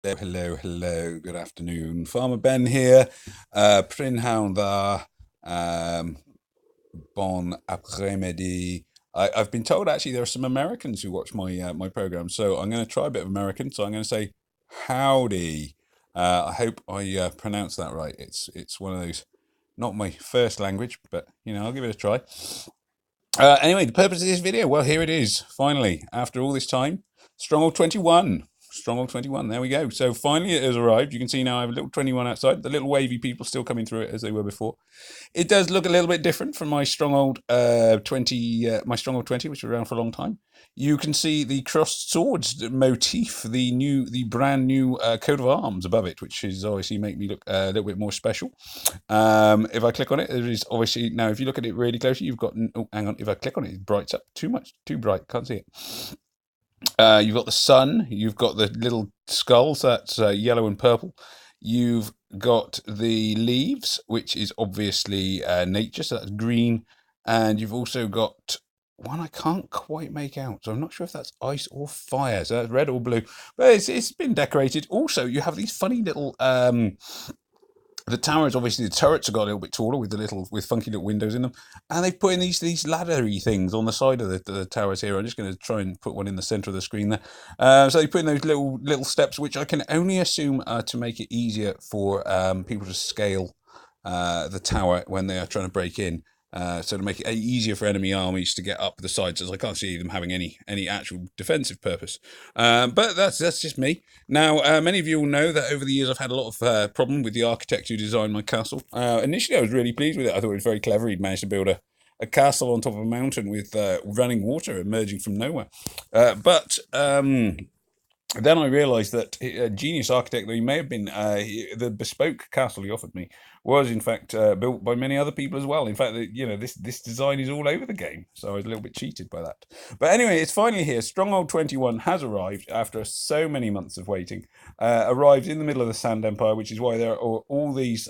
Hello. Good afternoon. Farmer Ben here. Prynhawn dda. Bon après-midi. I've been told actually there are some Americans who watch my program, so I'm going to try a bit of American. So I'm going to say howdy. I hope I pronounced that right. It's one of those, not my first language, but I'll give it a try. Anyway, the purpose of this video, well, here it is. Finally, after all this time, Stronghold 21. Stronghold 21, there we go. So finally it has arrived. You can see now I have a little 21 outside. The little wavy people still coming through it as they were before. It does look a little bit different from my Stronghold 20, my Stronghold 20, which was around for a long time. You can see the crossed swords motif, the brand new coat of arms above it, which is obviously make me look a little bit more special. If I click on it, there is obviously now. If you look at it really closely, you've got. Oh, hang on. If I click on it, it brights up too much, too bright. Can't see it. You've got the sun. You've got the little skulls. That's yellow and purple. You've got the leaves, which is obviously nature. So that's green. And you've also got one I can't quite make out. So I'm not sure if that's ice or fire. So that's red or blue. But it's been decorated. Also, you have these funny little the towers, obviously, the turrets have got a little bit taller with funky little windows in them, and they've put in these laddery things on the side of the towers here. I'm just going to try and put one in the center of the screen there. So they put in those little steps, which I can only assume are to make it easier for people to scale the tower when they are trying to break in. So to make it easier for enemy armies to get up the sides, as I can't see them having any actual defensive purpose. But that's just me. Now, many of you will know that over the years I've had a lot of problem with the architect who designed my castle. Initially, I was really pleased with it. I thought it was very clever. He'd managed to build a castle on top of a mountain with running water emerging from nowhere. But then I realised that a genius architect that he may have been, the bespoke castle he offered me was in fact built by many other people as well. In fact, this design is all over the game, so I was a little bit cheated by that. But anyway, it's finally here. Stronghold 21 has arrived after so many months of waiting. Arrived in the middle of the Sand Empire, which is why there are all these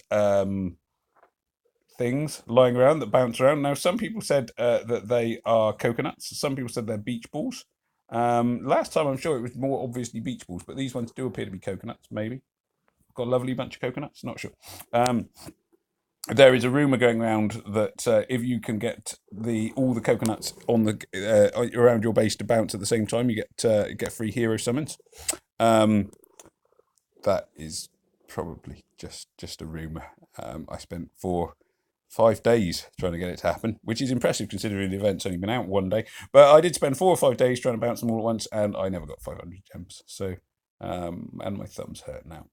things lying around that bounce around. Now, some people said that they are coconuts. Some people said they're beach balls. Last time I'm sure it was more obviously beach balls, but these ones do appear to be coconuts, maybe. Got a lovely bunch of coconuts, not sure. There is a rumor going around that if you can get all the coconuts on the around your base to bounce at the same time, you get free hero summons. That is probably just a rumor. I spent 5 days trying to get it to happen, which is impressive considering the event's only been out one day. But I did spend 4 or 5 days trying to bounce them all at once, and I never got 500 gems. So, and my thumbs hurt now.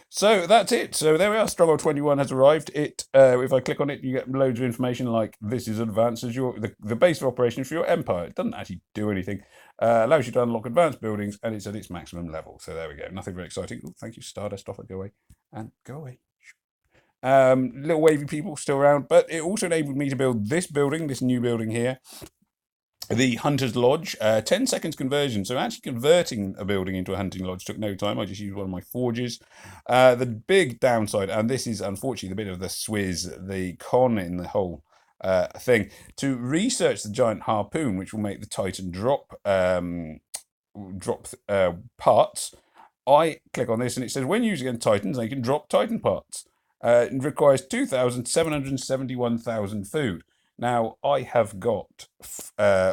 So that's it. So there we are. Struggle 21 has arrived. If I click on it, you get loads of information like this is advanced as the base of operations for your empire. It doesn't actually do anything. Allows you to unlock advanced buildings, and it's at its maximum level. So there we go. Nothing very exciting. Ooh, thank you, Stardust. Off I go away and go away. Little wavy people still around, but it also enabled me to build this new building here, the Hunter's Lodge. 10 seconds conversion. So actually converting a building into a hunting lodge took no time. I just used one of my forges. The big downside, and this is unfortunately the bit of the swizz, the con in the whole thing, to research the giant harpoon, which will make the Titan drop parts. I click on this and it says when using against Titans, they can drop Titan parts. It requires 2,771,000 food. Now, I have got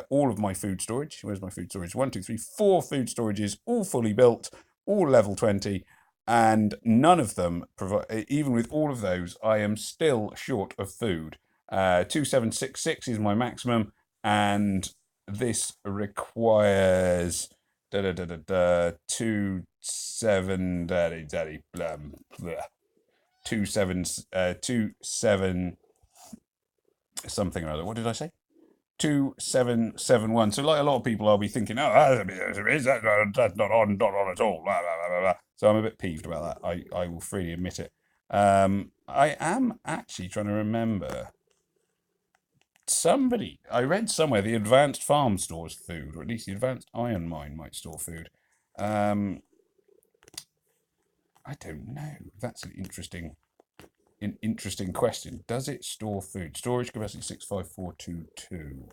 all of my food storage. Where's my food storage? 1, 2, 3, 4 food storages, all fully built, all level 20, and none of them provide. Even with all of those, I am still short of food. 2,766 is my maximum, and this requires 27 something or other. What did I say? 2771. So like a lot of people, I'll be thinking, oh, that's not on at all. Blah, blah, blah, blah. So I'm a bit peeved about that. I will freely admit it. I am actually trying to remember. I read somewhere the advanced farm stores food, or at least the advanced iron mine might store food. I don't know. That's an interesting question. Does it store food? Storage capacity 65422.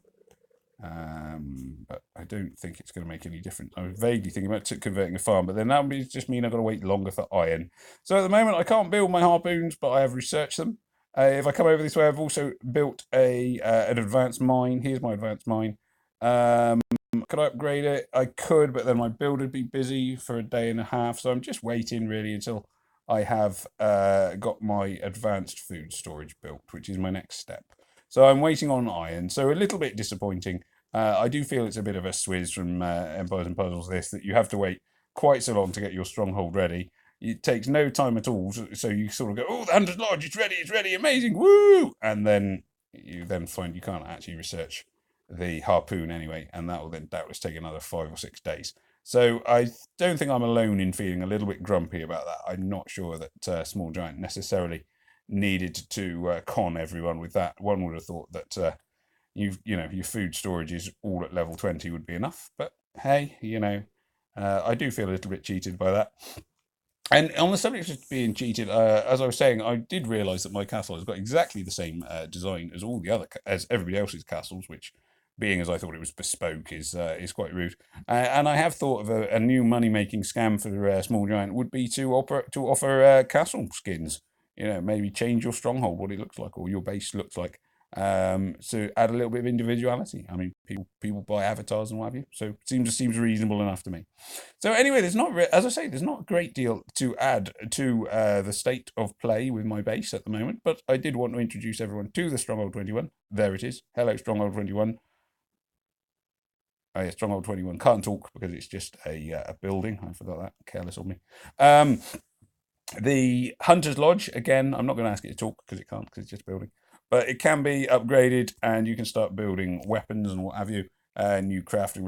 But I don't think it's going to make any difference. I was vaguely thinking about converting a farm, but then that would just mean I've got to wait longer for iron. So at the moment, I can't build my harpoons, but I have researched them. If I come over this way, I've also built an advanced mine. Here's my advanced mine. Could I upgrade it? I could, but then my build would be busy for a day and a half. So I'm just waiting really until I have got my advanced food storage built, which is my next step. So I'm waiting on iron. So a little bit disappointing. I do feel it's a bit of a swizz from Empires and Puzzles this, that you have to wait quite so long to get your stronghold ready. It takes no time at all. So you sort of go, oh, the 100 Lodge, it's ready, amazing, woo! And then you then find you can't actually research the harpoon anyway, and that will then doubtless take another 5 or 6 days. So I don't think I'm alone in feeling a little bit grumpy about that. I'm not sure that Small Giant necessarily needed to con everyone with that. One would have thought that your food storage is all at level 20 would be enough. But hey, I do feel a little bit cheated by that. And on the subject of being cheated, as I was saying, I did realise that my castle has got exactly the same design as as everybody else's castles, which, being as I thought it was bespoke, is quite rude. And I have thought of a new money making scam for Small Giant would be to offer castle skins. Maybe change your stronghold, what it looks like, or your base looks like. So add a little bit of individuality. I mean, people buy avatars and what have you, so it seems reasonable enough to me. So anyway, there's not, as I say, there's not a great deal to add to the state of play with my base at the moment. But I did want to introduce everyone to the Stronghold 21. There it is. Hello, Stronghold 21. Oh yeah, Stronghold 21 can't talk because it's just a building. I forgot that. Careless of me. The Hunter's Lodge, again, I'm not going to ask it to talk because it can't, because it's just building. But it can be upgraded and you can start building weapons and what have you. New crafting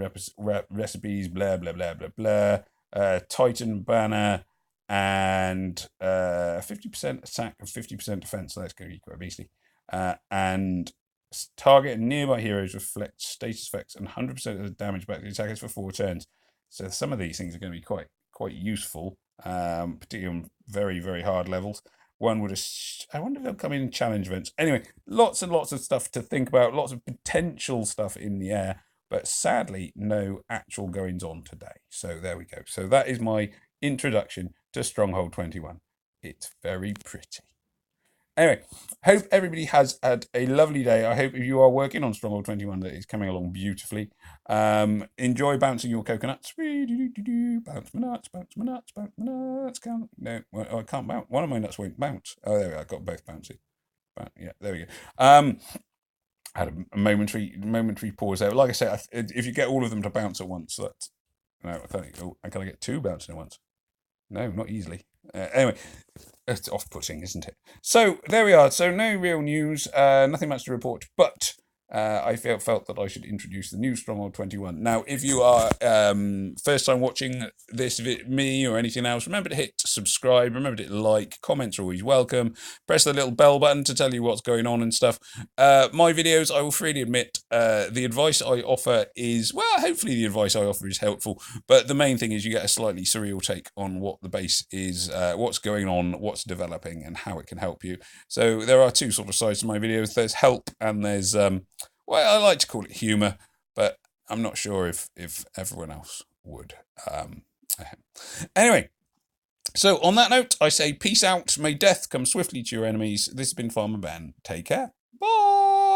recipes, blah, blah, blah, blah, blah. Titan banner and 50% attack and 50% defense. So that's going to be quite beastly. And target and nearby heroes reflect status effects and 100% of the damage back to the attackers for 4 turns. So some of these things are going to be quite useful, particularly on very, very hard levels. One would I wonder if they'll come in challenge events. Anyway, lots and lots of stuff to think about, lots of potential stuff in the air, but sadly, no actual goings on today. So there we go. So that is my introduction to Stronghold 21. It's very pretty. Anyway, hope everybody has had a lovely day. I hope if you are working on Strogghold 21 that it's coming along beautifully. Enjoy bouncing your coconuts. Bounce my nuts, bounce my nuts, bounce my nuts. No, I can't bounce. One of my nuts won't bounce. Oh, there we go. I got both bouncing. Yeah, there we go. Had a momentary pause there. Like I said, if you get all of them to bounce at once, that's no. Can I get 2 bouncing at once? No, not easily. Anyway, it's off-putting, isn't it? So there we are. So no real news, nothing much to report, but I felt that I should introduce the new Stronghold 21. Now, if you are first time watching this me or anything else, remember to hit subscribe, remember to hit like, comments are always welcome, press the little bell button to tell you what's going on and stuff. My videos, I will freely admit, the advice I offer is, well, hopefully the advice I offer is helpful, but the main thing is you get a slightly surreal take on what the base is, what's going on, what's developing, and how it can help you. So there are 2 sort of sides to my videos. There's help and there's well, I like to call it humour, but I'm not sure if everyone else would. Anyway, so on that note, I say peace out. May death come swiftly to your enemies. This has been Farmer Ben. Take care. Bye.